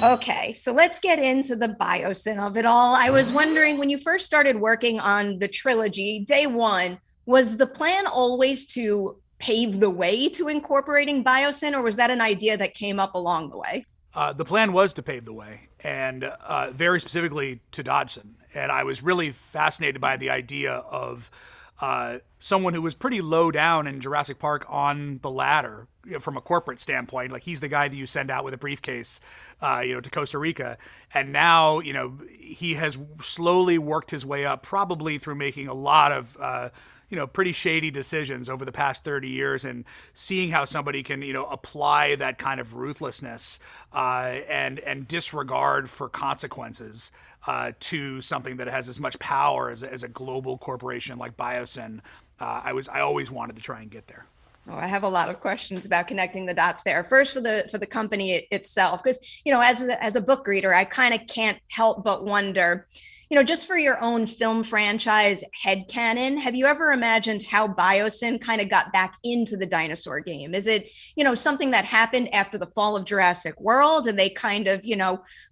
Okay, so let's get into the biosyn of it all. I was wondering when you first started working on the trilogy, day one, was the plan always to pave the way to incorporating biosyn, or was that an idea that came up along the way? The plan was to pave the way, and very specifically to Dodgson. And I was really fascinated by the idea of someone who was pretty low down in Jurassic Park on the ladder, from a corporate standpoint. Like, he's the guy that you send out with a briefcase, to Costa Rica. And now, he has slowly worked his way up, probably through making a lot of pretty shady decisions over the past 30 years, and seeing how somebody can, apply that kind of ruthlessness and disregard for consequences to something that has as much power as a global corporation like Biosyn. I always wanted to try and get there. Oh, I have a lot of questions about connecting the dots there. First, for the company itself, because as a book reader, I kind of can't help but wonder, just for your own film franchise headcanon, have you ever imagined how Biosyn kind of got back into the dinosaur game? Is it, something that happened after the fall of Jurassic World and they kind of,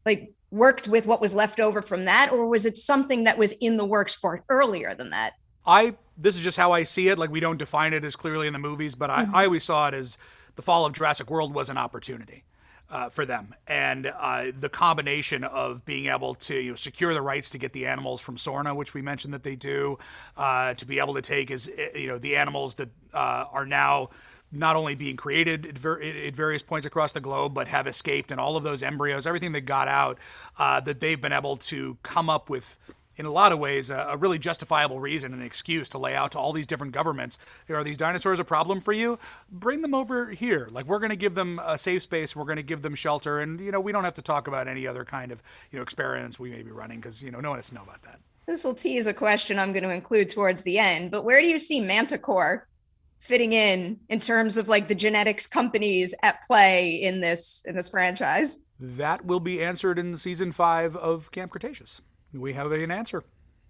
like worked with what was left over from that? Or was it something that was in the works for earlier than that? This is just how I see it. Like, we don't define it as clearly in the movies, but I always saw it as the fall of Jurassic World was an opportunity. For them, and the combination of being able to secure the rights to get the animals from Sorna, which we mentioned that they do, to be able to take the animals that are now not only being created at various points across the globe, but have escaped, and all of those embryos, everything that got out, that they've been able to come up with, in a lot of ways, a really justifiable reason and excuse to lay out to all these different governments, are these dinosaurs a problem for you? Bring them over here. Like, we're going to give them a safe space. We're going to give them shelter. And, we don't have to talk about any other kind of, experiments we may be running, because, no one has to know about that. This will tease a question I'm going to include towards the end, but where do you see Manticore fitting in terms of like the genetics companies at play in this franchise? That will be answered in season 5 of Camp Cretaceous. We have an answer.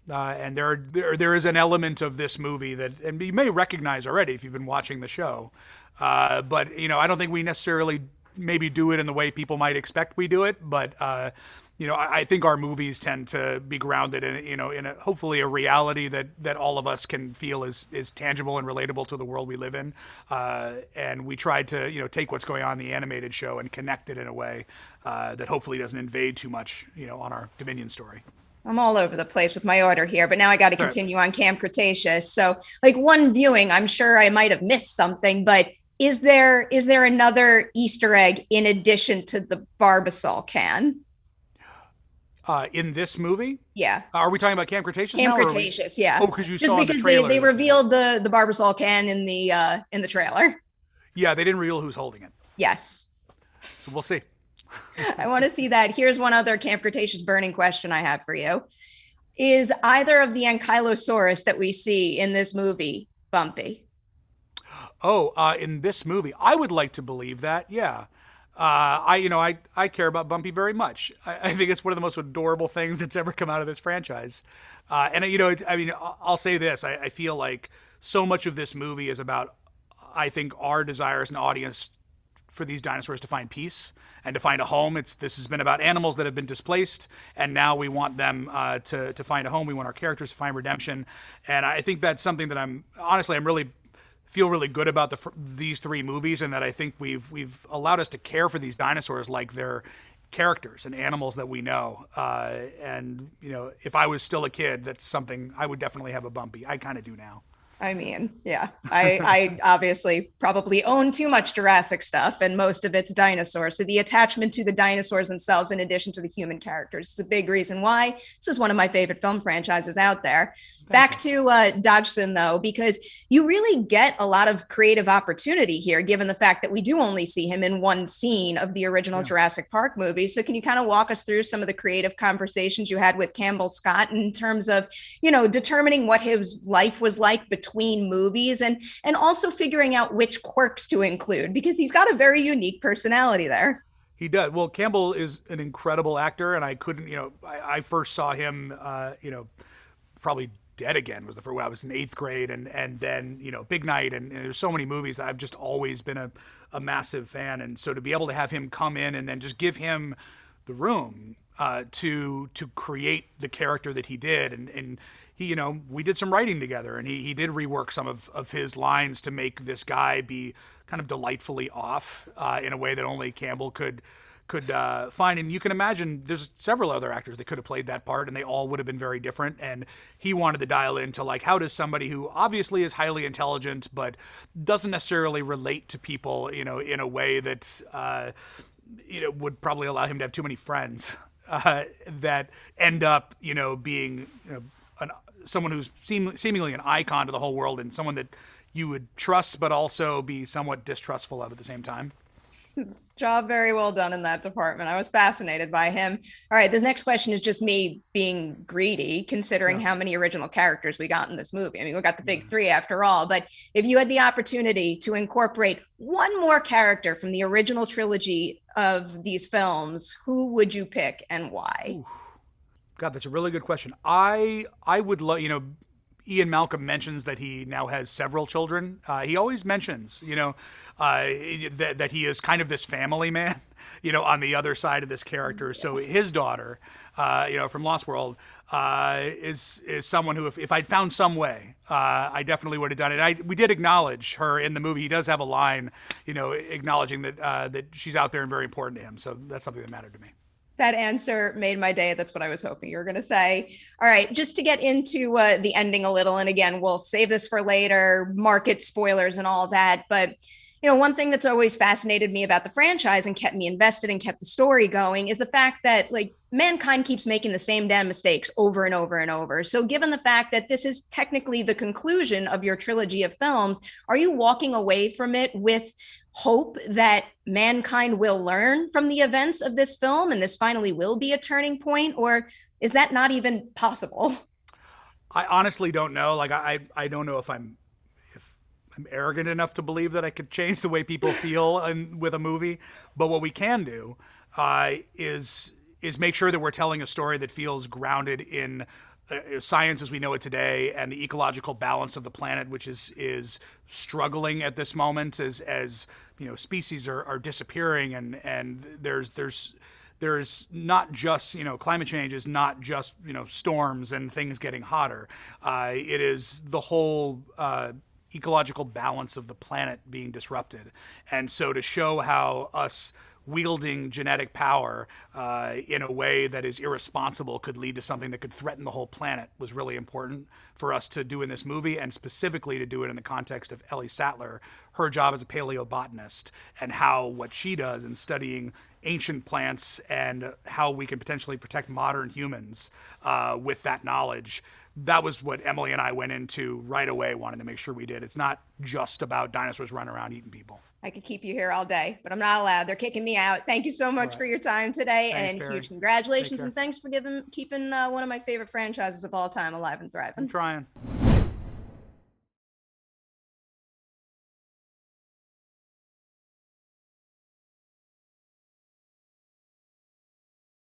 And there is an element of this movie that, and you may recognize already if you've been watching the show, but I don't think we necessarily maybe do it in the way people might expect we do it. But I think our movies tend to be grounded in hopefully a reality that all of us can feel is tangible and relatable to the world we live in. And we tried to take what's going on in the animated show and connect it in a way that hopefully doesn't invade too much on our Dominion story. I'm all over the place with my order here, but now I got to continue on Camp Cretaceous. So, like, one viewing, I'm sure I might have missed something, but is there another Easter egg in addition to the Barbasol can? In this movie? Yeah. Are we talking about Camp Cretaceous Camp now? Cretaceous, yeah. Oh, because you Just saw because the trailer. they revealed the Barbasol can in the trailer. Yeah, they didn't reveal who's holding it. Yes. So we'll see. I want to see that. Here's one other Camp Cretaceous burning question I have for you. Is either of the Ankylosaurus that we see in this movie bumpy? Oh, in this movie, I would like to believe that. Yeah. I care about Bumpy very much. I think it's one of the most adorable things that's ever come out of this franchise. I'll say this. I feel like so much of this movie is about, I think, our desire as an audience for these dinosaurs to find peace and to find a home. This has been about animals that have been displaced, and now we want them to find a home. We want our characters to find redemption, and I think that's something that I'm really feel really good about these 3 movies, and that I think we've allowed us to care for these dinosaurs like they're characters and animals that we know. And if I was still a kid, that's something I would definitely have a Bumpy. I kind of do now. I mean, yeah, I obviously probably own too much Jurassic stuff, and most of it's dinosaurs. So the attachment to the dinosaurs themselves, in addition to the human characters, is a big reason why this is one of my favorite film franchises out there. Back to Dodgson, though, because you really get a lot of creative opportunity here, given the fact that we do only see him in one scene of the original Jurassic Park movie. So can you kind of walk us through some of the creative conversations you had with Campbell Scott in terms of, determining what his life was like between movies, and also figuring out which quirks to include, because he's got a very unique personality there. He does. Well, Campbell is an incredible actor, and I couldn't, I first saw him, probably Dead Again was the first. When I was in 8th grade, and then Big Night, and there's so many movies that I've just always been a massive fan, and so to be able to have him come in and then just give him the room to create the character that he did, and he, we did some writing together, and he did rework some of his lines to make this guy be kind of delightfully off in a way that only Campbell could find. And you can imagine there's several other actors that could have played that part, and they all would have been very different. And he wanted to dial into, like, how does somebody who obviously is highly intelligent but doesn't necessarily relate to people, in a way that would probably allow him to have too many friends that end up, being someone who's seemingly an icon to the whole world, and someone that you would trust but also be somewhat distrustful of at the same time. His job very well done in that department. I was fascinated by him. All right, this next question is just me being greedy, considering how many original characters we got in this movie. I mean, we got the big three after all, but if you had the opportunity to incorporate one more character from the original trilogy of these films, who would you pick and why? Ooh. God, that's a really good question. I would love, Ian Malcolm mentions that he now has several children. He always mentions, that he is kind of this family man, on the other side of this character. So his daughter, from Lost World, is someone who, if I'd found some way, I definitely would have done it. We did acknowledge her in the movie. He does have a line, acknowledging that she's out there and very important to him. So that's something that mattered to me. That answer made my day. That's what I was hoping you were going to say. All right, just to get into the ending a little, and again, we'll save this for later, market spoilers and all that. But, one thing that's always fascinated me about the franchise and kept me invested and kept the story going is the fact that, like, mankind keeps making the same damn mistakes over and over and over. So given the fact that this is technically the conclusion of your trilogy of films, are you walking away from it with hope that mankind will learn from the events of this film and this finally will be a turning point, or is that not even possible? I honestly don't know. Like, I don't know if I'm arrogant enough to believe that I could change the way people feel with a movie, but what we can do is make sure that we're telling a story that feels grounded in science as we know it today, and the ecological balance of the planet, which is struggling at this moment as species are disappearing, and there's not just, climate change is not just, storms and things getting hotter. It is the whole ecological balance of the planet being disrupted. And so to show how us wielding genetic power in a way that is irresponsible could lead to something that could threaten the whole planet was really important for us to do in this movie, and specifically to do it in the context of Ellie Sattler, her job as a paleobotanist, and how what she does in studying ancient plants and how we can potentially protect modern humans with that knowledge. That was what Emily and I went into right away, wanting to make sure we did. It's not just about dinosaurs running around eating people. I could keep you here all day, but I'm not allowed. They're kicking me out. Thank you so much for your time today. Thanks, and Barry. Huge congratulations. And thanks for keeping one of my favorite franchises of all time alive and thriving. I'm trying.